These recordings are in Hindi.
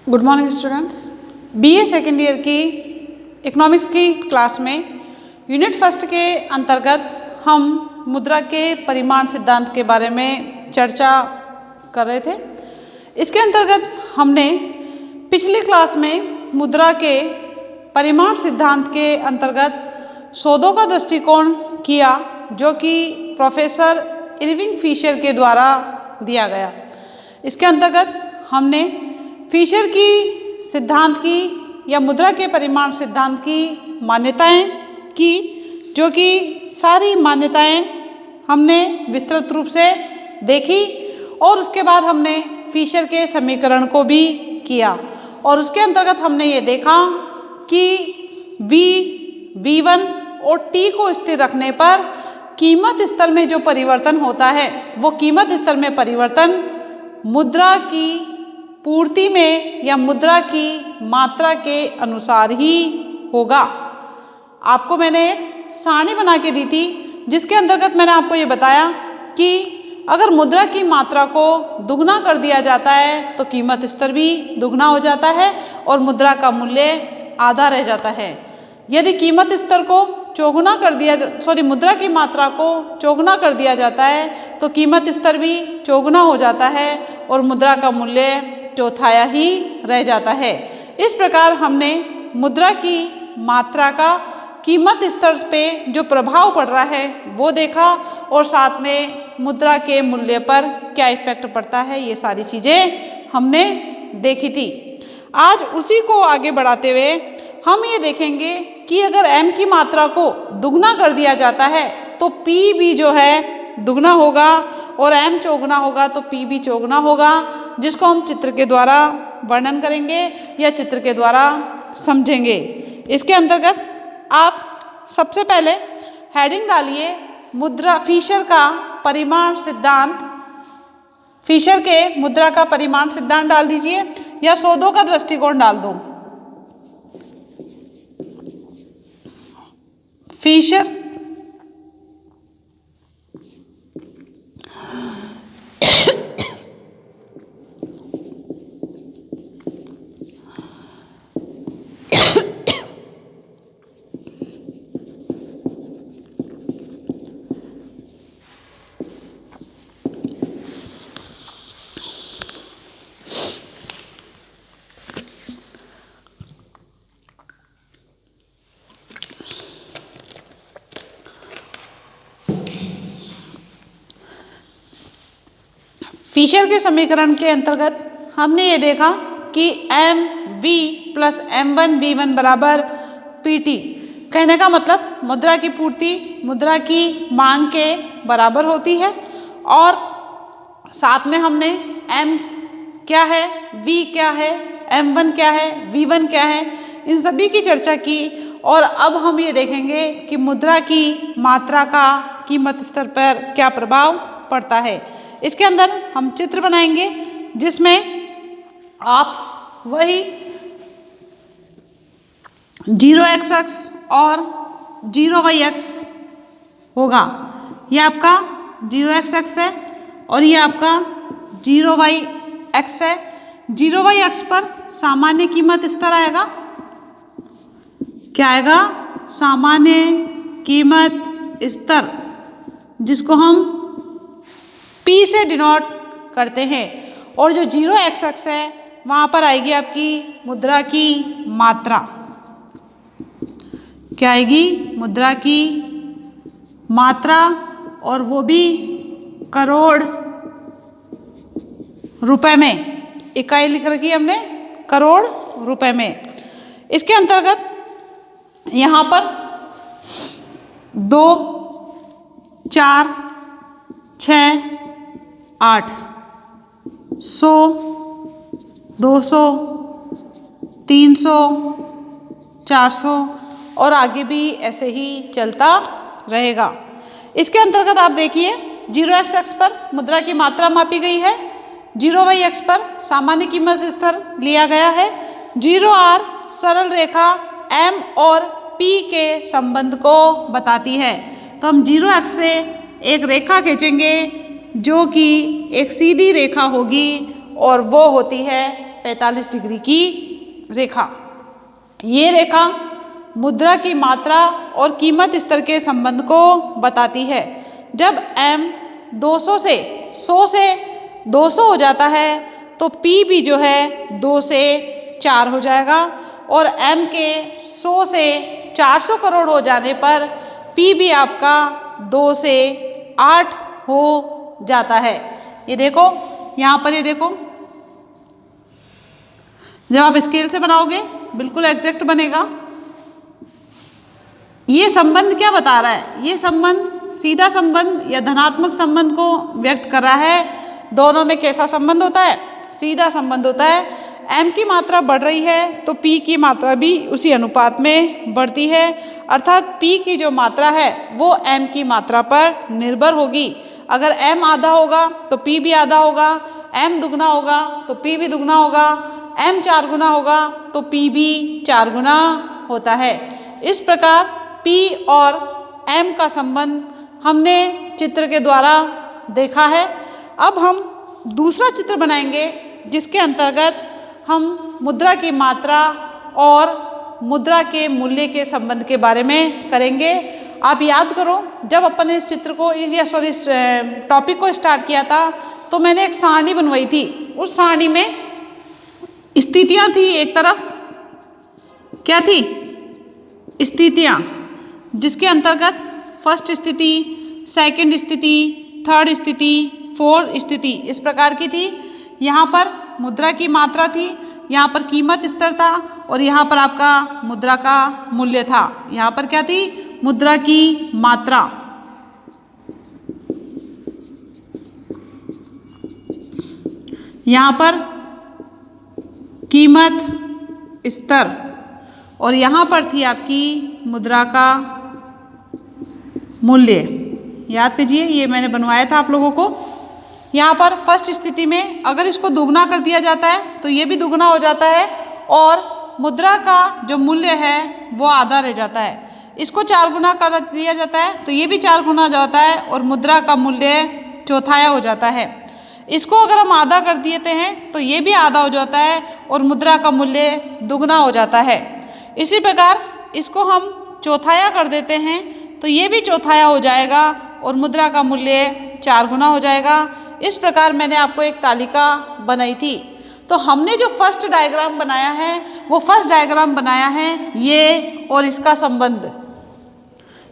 Good morning students. BA second year की इकोनॉमिक्स की क्लास में यूनिट फर्स्ट के अंतर्गत हम मुद्रा के परिमाण सिद्धांत के बारे में चर्चा कर रहे थे। इसके अंतर्गत हमने पिछली क्लास में मुद्रा के परिमाण सिद्धांत के अंतर्गत सौदों का दृष्टिकोण किया, जो कि प्रोफेसर इरविंग फिशर के द्वारा दिया गया। इसके अंतर्गत हमने फिशर की सिद्धांत की या मुद्रा के परिमाण सिद्धांत की मान्यताएं की, जो कि सारी मान्यताएं हमने विस्तृत रूप से देखी और उसके बाद हमने फिशर के समीकरण को भी किया। और उसके अंतर्गत हमने ये देखा कि V1 और T को स्थिर रखने पर कीमत स्तर में जो परिवर्तन होता है वो कीमत स्तर में परिवर्तन मुद्रा की पूर्ति में या मुद्रा की मात्रा के अनुसार ही होगा। आपको मैंने एक सारणी बना के दी थी, जिसके अंतर्गत मैंने आपको ये बताया कि अगर मुद्रा की मात्रा को दुगना कर दिया जाता है तो कीमत स्तर भी दुगना हो जाता है और मुद्रा का मूल्य आधा रह जाता है। यदि कीमत स्तर को चौगुना कर दिया मुद्रा की मात्रा को चौगुना कर दिया जाता है तो कीमत स्तर भी चौगुना हो जाता है और मुद्रा का मूल्य चौथाया ही रह जाता है। इस प्रकार हमने मुद्रा की मात्रा का कीमत स्तर पे जो प्रभाव पड़ रहा है वो देखा और साथ में मुद्रा के मूल्य पर क्या इफेक्ट पड़ता है, ये सारी चीज़ें हमने देखी थी। आज उसी को आगे बढ़ाते हुए हम ये देखेंगे कि अगर m की मात्रा को दुगना कर दिया जाता है तो p भी जो है दुगना होगा और m चौगुना होगा तो p भी चौगुना होगा, जिसको हम चित्र के द्वारा वर्णन करेंगे या चित्र के द्वारा समझेंगे। इसके अंतर्गत आप सबसे पहले हेडिंग डालिए मुद्रा फिशर का परिमाण सिद्धांत। फिशर के मुद्रा का परिमाण सिद्धांत डाल दीजिए या सौदों का दृष्टिकोण डाल दो। फिशर फिशर के समीकरण के अंतर्गत हमने ये देखा कि mv प्लस m1v1 बराबर pt। कहने का मतलब मुद्रा की पूर्ति मुद्रा की मांग के बराबर होती है और साथ में हमने m क्या है, v क्या है, m1 क्या है, v1 क्या है, इन सभी की चर्चा की। और अब हम ये देखेंगे कि मुद्रा की मात्रा का कीमत स्तर पर क्या प्रभाव पड़ता है। इसके अंदर हम चित्र बनाएंगे जिसमें आप वही 0x अक्ष और 0y अक्ष होगा। ये आपका 0x अक्ष है और ये आपका 0y अक्ष है। 0y अक्ष पर सामान्य कीमत स्तर आएगा। क्या आएगा? सामान्य कीमत स्तर, जिसको हम P से डिनोट करते हैं। और जो 0x अक्ष है वहाँ पर आएगी आपकी मुद्रा की मात्रा। क्या आएगी? मुद्रा की मात्रा, और वो भी करोड़ रुपए में। इकाई लिख रखी है हमने करोड़ रुपए में। इसके अंतर्गत यहाँ पर 2, 4, 6, 8, 100, 200, 300, 400 और आगे भी ऐसे ही चलता रहेगा। इसके अंतर्गत आप देखिए 0x अक्ष पर मुद्रा की मात्रा मापी गई है, 0y अक्ष पर सामान्य कीमत स्तर लिया गया है। 0r सरल रेखा m और p के संबंध को बताती है। तो हम 0 अक्ष से एक रेखा खींचेंगे जो कि एक सीधी रेखा होगी और वो होती है 45 डिग्री की रेखा। ये रेखा मुद्रा की मात्रा और कीमत स्तर के संबंध को बताती है। जब m 200 से 200 हो जाता है तो p भी जो है 2 से 4 हो जाएगा और m के 100 से 400 करोड़ हो जाने पर p भी आपका 2 से 8 हो जाता है। ये देखो यहाँ पर, ये देखो जब आप स्केल से बनाओगे बिल्कुल एग्जैक्ट बनेगा। ये संबंध क्या बता रहा है? ये संबंध सीधा संबंध या धनात्मक संबंध को व्यक्त कर रहा है। दोनों में कैसा संबंध होता है? सीधा संबंध होता है। m की मात्रा बढ़ रही है तो p की मात्रा भी उसी अनुपात में बढ़ती है, अर्थात p की जो मात्रा है वो m की मात्रा पर निर्भर होगी। अगर m आधा होगा तो p भी आधा होगा, m दुगना होगा तो p भी दुगना होगा, m 4 गुना होगा तो p भी 4 गुना होता है। इस प्रकार p और m का संबंध हमने चित्र के द्वारा देखा है। अब हम दूसरा चित्र बनाएंगे जिसके अंतर्गत हम मुद्रा की मात्रा और मुद्रा के मूल्य के संबंध के बारे में करेंगे। आप याद करो, जब अपन इस चित्र को इस टॉपिक को स्टार्ट किया था तो मैंने एक सारणी बनवाई थी। उस सारणी में स्थितियाँ थी, एक तरफ क्या थी? स्थितियाँ, जिसके अंतर्गत फर्स्ट स्थिति, सेकंड स्थिति, थर्ड स्थिति, फोर्थ स्थिति इस प्रकार की थी। यहाँ पर मुद्रा की मात्रा थी, यहाँ पर कीमत स्तर था और यहाँ पर आपका मुद्रा का मूल्य था। यहाँ पर क्या थी? मुद्रा की मात्रा। यहाँ पर कीमत स्तर और यहाँ पर थी आपकी मुद्रा का मूल्य। याद कीजिए, ये मैंने बनवाया था आप लोगों को। यहाँ पर फर्स्ट स्थिति में अगर इसको दुगना कर दिया जाता है तो ये भी दुगना हो जाता है और मुद्रा का जो मूल्य है वो आधा रह जाता है। इसको 4 गुना कर दिया जाता है तो ये भी 4 गुना हो जाता है और मुद्रा का मूल्य चौथाया हो जाता है। इसको अगर हम आधा कर देते हैं तो ये भी आधा हो जाता है और मुद्रा का मूल्य दुगना हो जाता है। इसी प्रकार इसको हम चौथाया कर देते हैं तो ये भी चौथाया हो जाएगा और मुद्रा का मूल्य 4 गुना हो जाएगा। इस प्रकार मैंने आपको एक तालिका बनाई थी। तो हमने जो फर्स्ट डायग्राम बनाया है वो फर्स्ट डायग्राम बनाया है ये और इसका संबंध,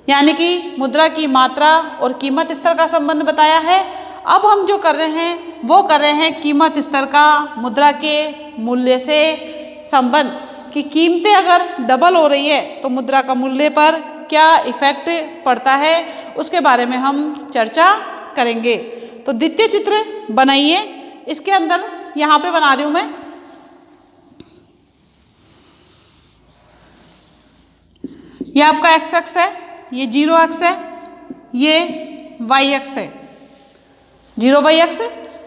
यानी कि मुद्रा की मात्रा और कीमत स्तर का संबंध बताया है। अब हम जो कर रहे हैं वो कर रहे हैं कीमत स्तर का मुद्रा के मूल्य से संबंध, कि कीमतें अगर डबल हो रही है तो मुद्रा का मूल्य पर क्या इफेक्ट पड़ता है, उसके बारे में हम चर्चा करेंगे। तो द्वितीय चित्र बनाइए। इसके अंदर यहाँ पे बना रही हूँ मैं, ये आपका x अक्ष है, ये 0 अक्ष है, ये y अक्ष है। 0 y अक्ष,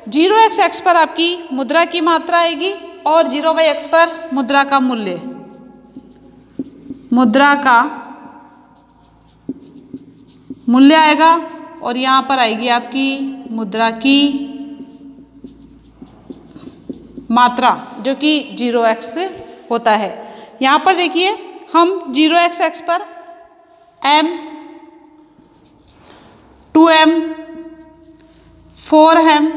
0 x पर आपकी मुद्रा की मात्रा आएगी और 0 y अक्ष पर मुद्रा का मूल्य, मुद्रा का मूल्य आएगा और यहाँ पर आएगी आपकी मुद्रा की मात्रा जो कि 0x होता है। यहाँ पर देखिए हम 0x पर m, 2m, 4m,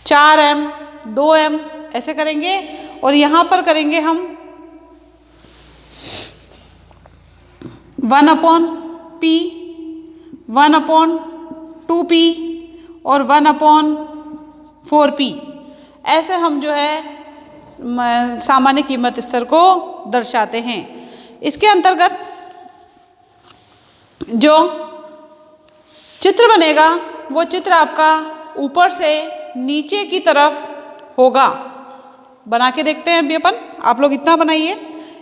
4m, 2m ऐसे करेंगे और यहाँ पर करेंगे हम 1/p, 1/2p और 1/4p। ऐसे हम जो है सामान्य कीमत स्तर को दर्शाते हैं। इसके अंतर्गत जो चित्र बनेगा वो चित्र आपका ऊपर से नीचे की तरफ होगा। बना के देखते हैं अभी अपन, आप लोग इतना बनाइए।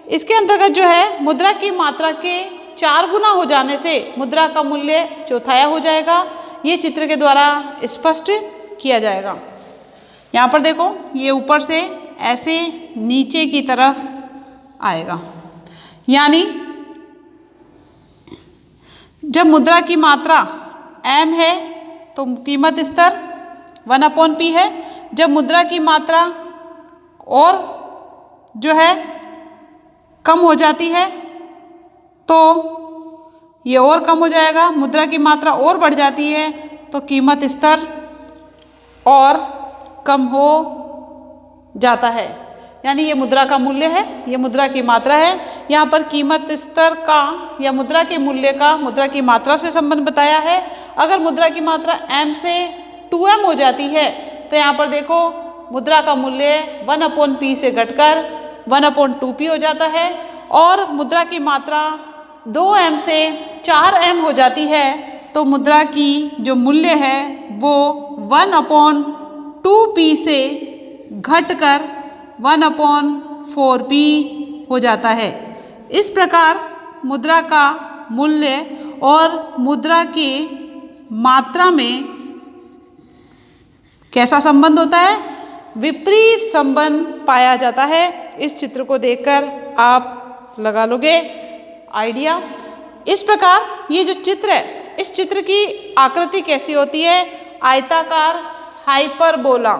इसके अंतर्गत जो है मुद्रा की मात्रा के 4 गुना हो जाने से मुद्रा का मूल्य चौथाया हो जाएगा। ये चित्र के द्वारा स्पष्ट किया जाएगा। यहाँ पर देखो, ये ऊपर से ऐसे नीचे की तरफ आएगा, यानी जब मुद्रा की मात्रा m है तो कीमत स्तर 1/p है। जब मुद्रा की मात्रा और जो है कम हो जाती है तो ये और कम हो जाएगा, मुद्रा की मात्रा और बढ़ जाती है तो कीमत स्तर और कम हो जाता है। यानी ये मुद्रा का मूल्य है, ये मुद्रा की मात्रा है। यहाँ पर कीमत स्तर का या मुद्रा के मूल्य का मुद्रा की मात्रा से संबंध बताया है। अगर मुद्रा की मात्रा m से 2m हो जाती है तो यहाँ पर देखो मुद्रा का मूल्य 1/p से घटकर 1/2p हो जाता है। और मुद्रा की मात्रा 2m से 4m हो जाती है तो मुद्रा की जो मूल्य है वो 1/2p से घटकर 1/4p हो जाता है। इस प्रकार मुद्रा का मूल्य और मुद्रा की मात्रा में कैसा संबंध होता है? विपरीत संबंध पाया जाता है। इस चित्र को देखकर आप लगा लोगे आइडिया। इस प्रकार ये जो चित्र है, इस चित्र की आकृति कैसी होती है? आयताकार हाइपरबोला।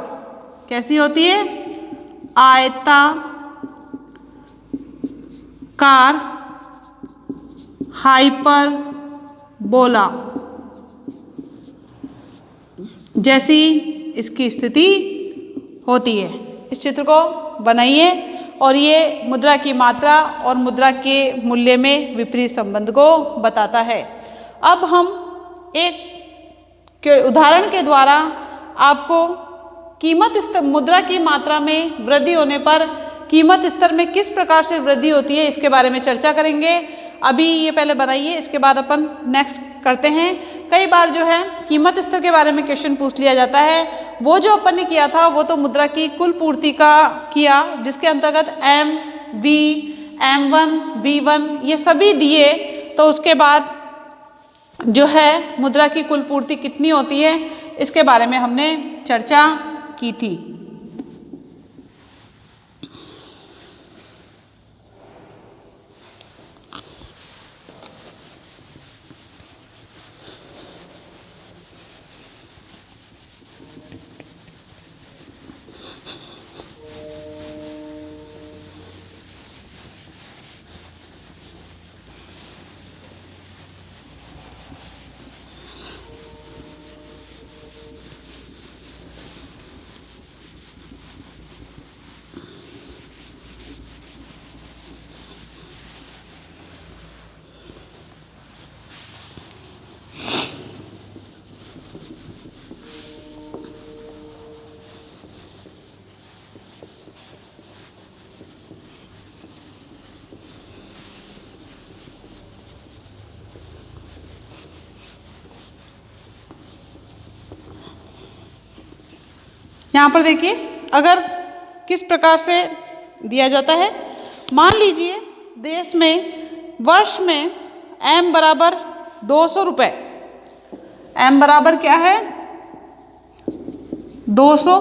कैसी होती है? आयताकार हाइपरबोला जैसी इसकी स्थिति होती है। इस चित्र को बनाइए और ये मुद्रा की मात्रा और मुद्रा के मूल्य में विपरीत संबंध को बताता है। अब हम एक उदाहरण के द्वारा आपको कीमत स्तर, मुद्रा की मात्रा में वृद्धि होने पर कीमत स्तर में किस प्रकार से वृद्धि होती है इसके बारे में चर्चा करेंगे। अभी ये पहले बनाइए, इसके बाद अपन नेक्स्ट करते हैं। कई बार जो है कीमत स्तर के बारे में क्वेश्चन पूछ लिया जाता है। वो जो अपन ने किया था वो तो मुद्रा की कुल पूर्ति का किया, जिसके अंतर्गत M, V, M1, V1 ये सभी दिए। तो उसके बाद जो है मुद्रा की कुल पूर्ति कितनी होती है इसके बारे में हमने चर्चा की थी। यहाँ पर देखिए, अगर किस प्रकार से दिया जाता है। मान लीजिए देश में वर्ष में M बराबर 200 रुपये। M बराबर क्या है? 200।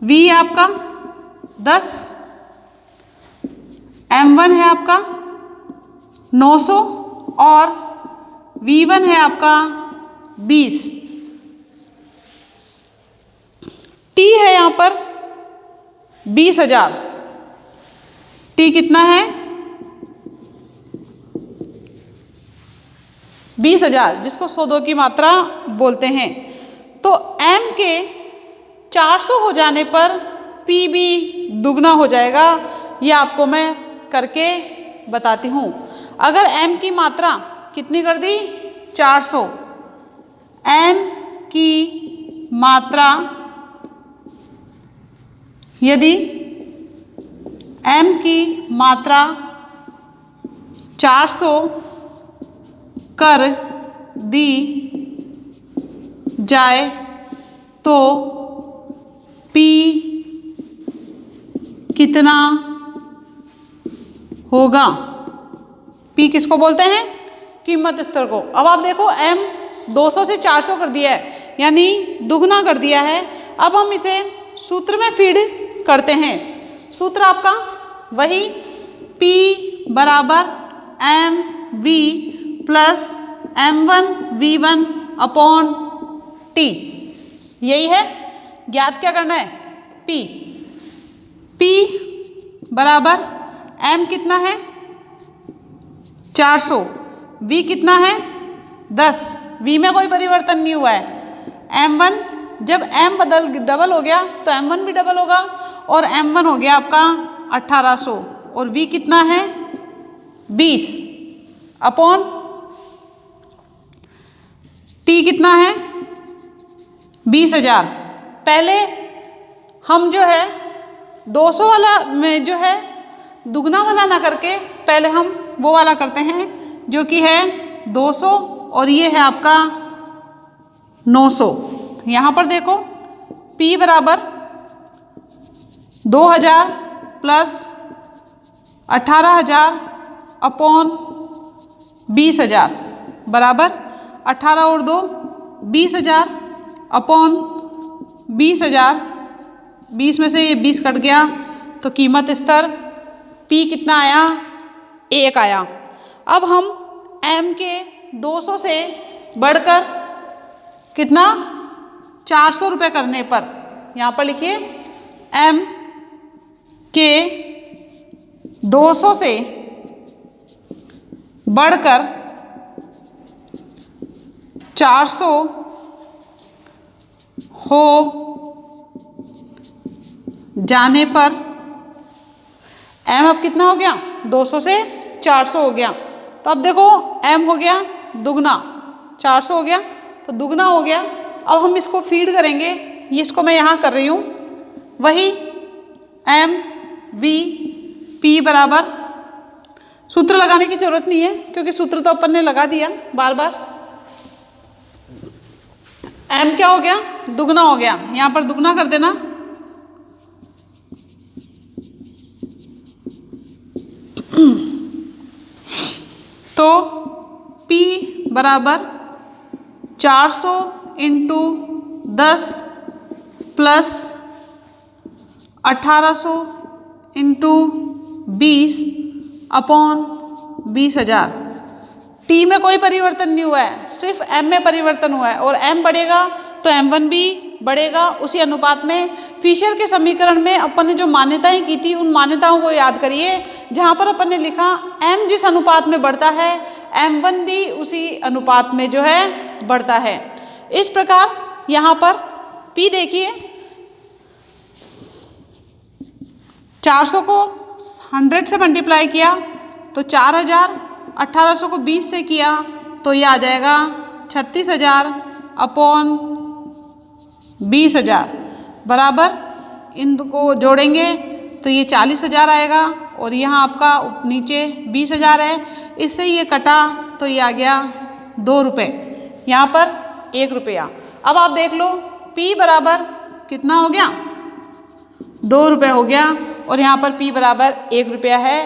V आपका 10। M1 है आपका 900 और V1 है आपका 20। T है यहाँ पर 20,000। T कितना है? 20,000, जिसको 100 की मात्रा बोलते हैं। तो M के 400 हो जाने पर P भी दुगना हो जाएगा। ये आपको मैं करके बताती हूँ। अगर M की मात्रा कितनी कर दी? 400। M की मात्रा यदि M की मात्रा 400 कर दी जाए तो P कितना होगा? P किसको बोलते हैं? कीमत स्तर को। अब आप देखो M 200 से 400 कर दिया है, यानी दुगना कर दिया है। अब हम इसे सूत्र में फीड करते हैं। सूत्र आपका वही P बराबर MV plus M1 V1 upon T। यही है। ज्ञात क्या करना है? P। P बराबर M कितना है 400, V कितना है 10, V में कोई परिवर्तन नहीं हुआ है। M1 जब M डबल हो गया तो M1 भी डबल होगा और M1 हो गया आपका 1800 और V कितना है 20 अपॉन T कितना है 20,000। पहले हम जो है 200 वाला में जो है दुगना वाला ना करके पहले हम वो वाला करते हैं जो कि है 200 और ये है आपका 900। यहाँ पर देखो P बराबर 2000 प्लस 18,000 अपॉन 20,000 बराबर 18 और 2 20,000 अपॉन 20,000। 20 में से ये 20 कट गया तो कीमत स्तर P कितना आया 1 आया। अब हम M के 200 से बढ़कर कितना 400 रुपये करने पर यहाँ पर लिखिए M के 200 से बढ़कर 400 हो जाने पर M अब कितना हो गया 200 से 400 हो गया। तो अब देखो M हो गया दुगना 400 हो गया तो दुगना हो गया। अब हम इसको फीड करेंगे, इसको मैं यहाँ कर रही हूँ वही M V P बराबर, सूत्र लगाने की जरूरत नहीं है क्योंकि सूत्र तो अपन ने लगा दिया बार बार। M क्या हो गया दुगना हो गया, यहाँ पर दुगना कर देना तो P बराबर 400 into 10 plus 1800 into 20 upon 20,000। T में कोई परिवर्तन नहीं हुआ है, सिर्फ M में परिवर्तन हुआ है और M बढ़ेगा तो M1 भी बढ़ेगा उसी अनुपात में। फिशर के समीकरण में अपन ने जो मान्यताएं की थी उन मान्यताओं को याद करिए, जहाँ पर अपन ने लिखा M जिस अनुपात में बढ़ता है M1 भी उसी अनुपात में जो है बढ़ता है। इस प्रकार यहाँ पर P देखिए 400 को 100 से मल्टीप्लाई किया तो 4000, 1800 को 20 से किया तो ये आ जाएगा 36,000 अपॉन 20,000 बराबर, इनको जोड़ेंगे तो ये 40,000 आएगा और यहाँ आपका नीचे 20,000 है, इससे ये कटा तो ये आ गया 2 रुपये, यहाँ पर 1 रुपया। अब आप देख लो P बराबर कितना हो गया 2 रुपये हो गया और यहाँ पर P बराबर 1 रुपया है।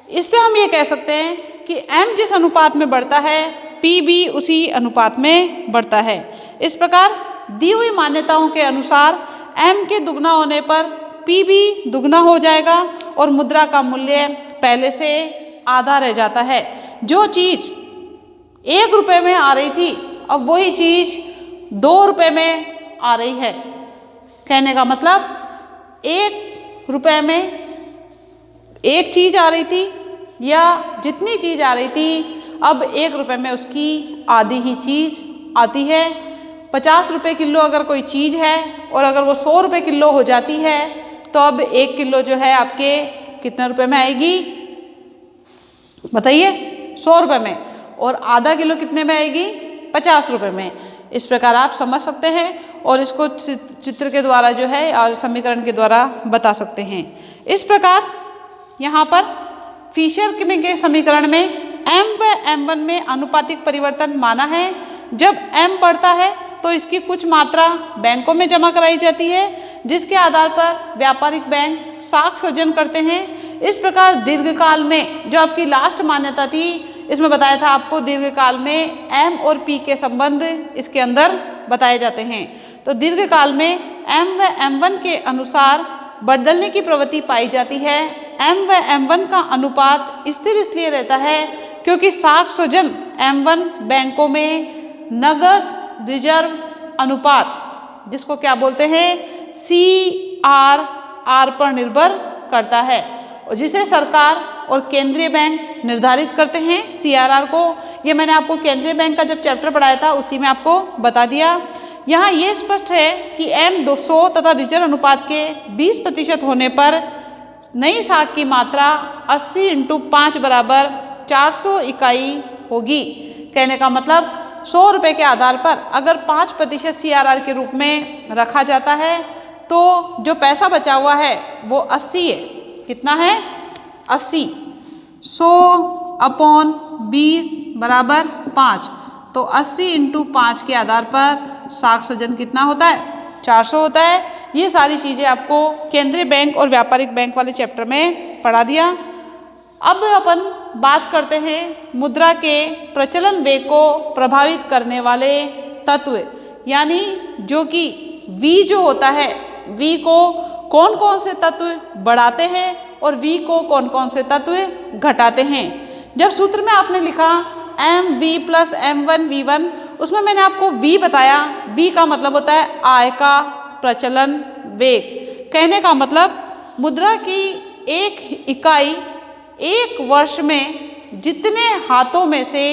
इससे हम ये कह सकते हैं कि M जिस अनुपात में बढ़ता है P भी उसी अनुपात में बढ़ता है। इस प्रकार दी हुई मान्यताओं के अनुसार M के दुगना होने पर P भी दुगना हो जाएगा और मुद्रा का मूल्य पहले से आधा रह जाता है। जो चीज़ 1 रुपये में आ रही थी अब वही चीज़ 2 रुपये में आ रही है। कहने का मतलब 1 रुपये में एक चीज़ आ रही थी या जितनी चीज़ आ रही थी अब 1 रुपये में उसकी आधी ही चीज़ आती है। 50 रुपये किलो अगर कोई चीज़ है और अगर वो 100 रुपये किलो हो जाती है तो अब 1 किलो जो है आपके कितने रुपए में आएगी बताइए 100 रुपये में, और आधा किलो कितने में आएगी 50 रुपये में। इस प्रकार आप समझ सकते हैं और इसको चित्र के द्वारा जो है और समीकरण के द्वारा बता सकते हैं। इस प्रकार यहाँ पर फिशर के समीकरण में M व M1 में अनुपातिक परिवर्तन माना है। जब M बढ़ता है तो इसकी कुछ मात्रा बैंकों में जमा कराई जाती है जिसके आधार पर व्यापारिक बैंक साख सृजन करते हैं। इस प्रकार दीर्घकाल में जो आपकी लास्ट मान्यता थी इसमें बताया था आपको दीर्घकाल में M और P के संबंध इसके अंदर बताए जाते हैं। तो दीर्घकाल में M व M1 के अनुसार बदलने की प्रवृत्ति पाई जाती है। M व M1 का अनुपात स्थिर इसलिए रहता है क्योंकि साख सृजन M1 बैंकों में नगद रिजर्व अनुपात जिसको क्या बोलते हैं CRR पर निर्भर करता है और जिसे सरकार और केंद्रीय बैंक निर्धारित करते हैं CRR को। ये मैंने आपको केंद्रीय बैंक का जब चैप्टर पढ़ाया था उसी में आपको बता दिया। यहाँ ये स्पष्ट है कि M200 तथा रिजर्व अनुपात के 20% होने पर नई साख की मात्रा 80 × 5 बराबर 400 इकाई होगी। कहने का मतलब 100 रुपये के आधार पर अगर 5% CRR के रूप में रखा जाता है तो जो पैसा बचा हुआ है वो 80 है। कितना है? 80। 100/20 बराबर 5, तो 80 × 5 के आधार पर साख सृजन कितना होता है? 400 होता है। ये सारी चीज़ें आपको केंद्रीय बैंक और व्यापारिक बैंक वाले चैप्टर में पढ़ा दिया। अब अपन बात करते हैं मुद्रा के प्रचलन वेग को प्रभावित करने वाले तत्व, यानी जो कि V जो होता है, V को कौन कौन से तत्व बढ़ाते हैं और V को कौन कौन से तत्व घटाते हैं। जब सूत्र में आपने लिखा MV + M1V1, उसमें मैंने आपको V बताया। V का मतलब होता है आय का प्रचलन वेग। कहने का मतलब मुद्रा की एक इकाई एक वर्ष में जितने हाथों में से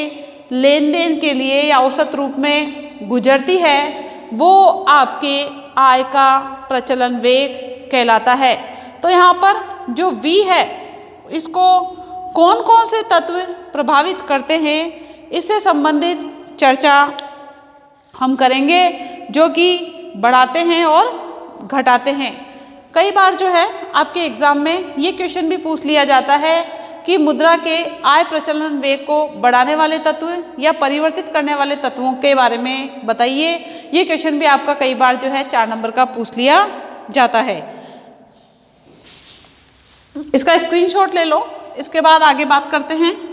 लेन देन के लिए या औसत रूप में गुजरती है वो आपके आय का प्रचलन वेग कहलाता है। तो यहाँ पर जो V है इसको कौन कौन से तत्व प्रभावित करते हैं इससे संबंधित चर्चा हम करेंगे, जो कि बढ़ाते हैं और घटाते हैं। कई बार जो है आपके एग्जाम में ये क्वेश्चन भी पूछ लिया जाता है कि मुद्रा के आय प्रचलन वेग को बढ़ाने वाले तत्व या परिवर्तित करने वाले तत्वों के बारे में बताइए। ये क्वेश्चन भी आपका कई बार जो है 4 नंबर का पूछ लिया जाता है। इसका स्क्रीनशॉट ले लो, इसके बाद आगे बात करते हैं।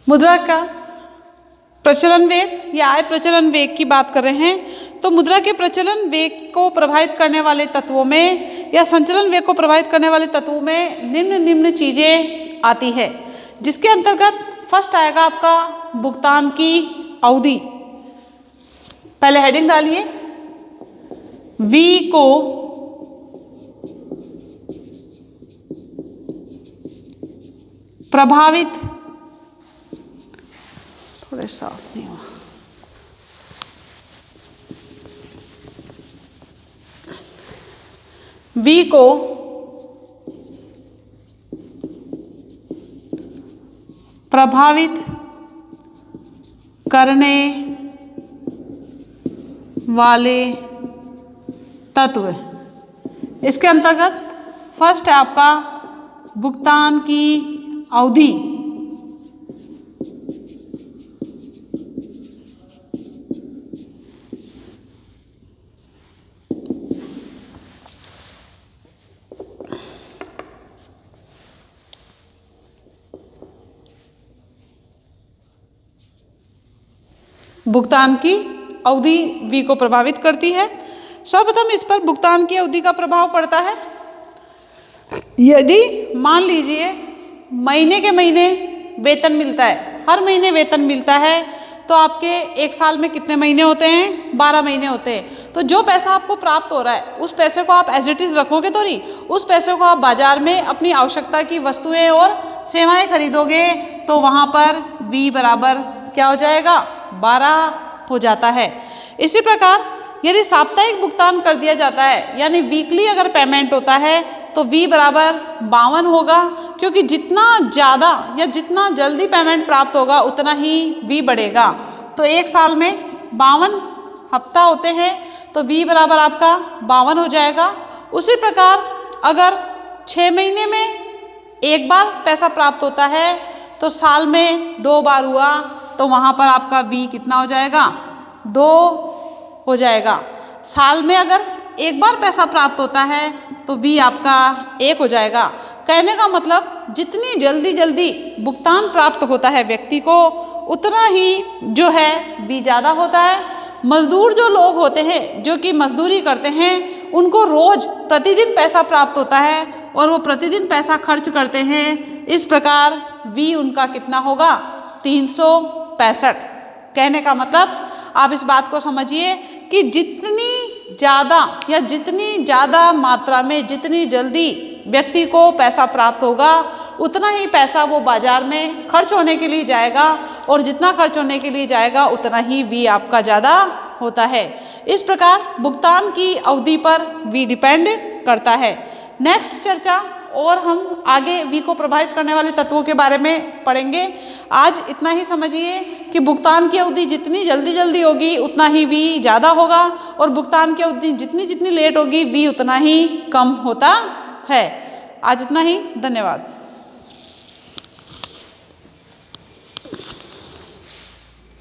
मुद्रा का प्रचलन वेग या आय प्रचलन वेग की बात कर रहे हैं, तो मुद्रा के प्रचलन वेग को प्रभावित करने वाले तत्वों में या संचलन वेग को प्रभावित करने वाले तत्वों में निम्न चीजें आती है, जिसके अंतर्गत फर्स्ट आएगा आपका भुगतान की अवधि। पहले हेडिंग डालिए, V को प्रभावित, थोड़े साफ नहीं हुआ, V को प्रभावित करने वाले तत्व, इसके अंतर्गत फर्स्ट है आपका भुगतान की अवधि। भुगतान की अवधि V को प्रभावित करती है। सर्वप्रथम इस पर भुगतान की अवधि का प्रभाव पड़ता है। यदि मान लीजिए महीने के महीने वेतन मिलता है, हर महीने वेतन मिलता है, तो आपके एक साल में कितने महीने होते हैं? 12 महीने होते हैं। तो जो पैसा आपको प्राप्त हो रहा है उस पैसे को आप एज इट इज रखोगे तो नहीं, उस पैसे को आप बाजार में अपनी आवश्यकता की वस्तुएं और सेवाएं खरीदोगे, तो वहाँ पर V बराबर क्या हो जाएगा? 12 हो जाता है। इसी प्रकार यदि साप्ताहिक भुगतान कर दिया जाता है यानी वीकली अगर पेमेंट होता है तो v बराबर 52 होगा, क्योंकि जितना ज़्यादा या जितना जल्दी पेमेंट प्राप्त होगा उतना ही v बढ़ेगा। तो एक साल में 52 हफ्ता होते हैं तो v बराबर आपका 52 हो जाएगा। उसी प्रकार अगर 6 महीने में एक बार पैसा प्राप्त होता है तो साल में 2 बार हुआ तो वहाँ पर आपका v कितना हो जाएगा, 2 हो जाएगा। साल में अगर एक बार पैसा प्राप्त होता है तो v आपका 1 हो जाएगा। कहने का मतलब जितनी जल्दी भुगतान प्राप्त होता है व्यक्ति को उतना ही जो है v ज़्यादा होता है। मजदूर जो लोग होते हैं जो कि मजदूरी करते हैं उनको रोज प्रतिदिन पैसा प्राप्त होता है और वो प्रतिदिन पैसा खर्च करते हैं। इस प्रकार v उनका कितना होगा, 365। कहने का मतलब आप इस बात को समझिए कि जितनी ज़्यादा मात्रा में जितनी जल्दी व्यक्ति को पैसा प्राप्त होगा उतना ही पैसा वो बाजार में खर्च होने के लिए जाएगा और जितना खर्च होने के लिए जाएगा उतना ही v आपका ज़्यादा होता है। इस प्रकार भुगतान की अवधि पर v डिपेंड करता है। नेक्स्ट चर्चा और हम आगे v को प्रभावित करने वाले तत्वों के बारे में पढ़ेंगे। आज इतना ही समझिए कि भुगतान की अवधि जितनी जल्दी होगी उतना ही v ज़्यादा होगा और भुगतान की अवधि जितनी लेट होगी v उतना ही कम होता है। आज इतना ही, धन्यवाद।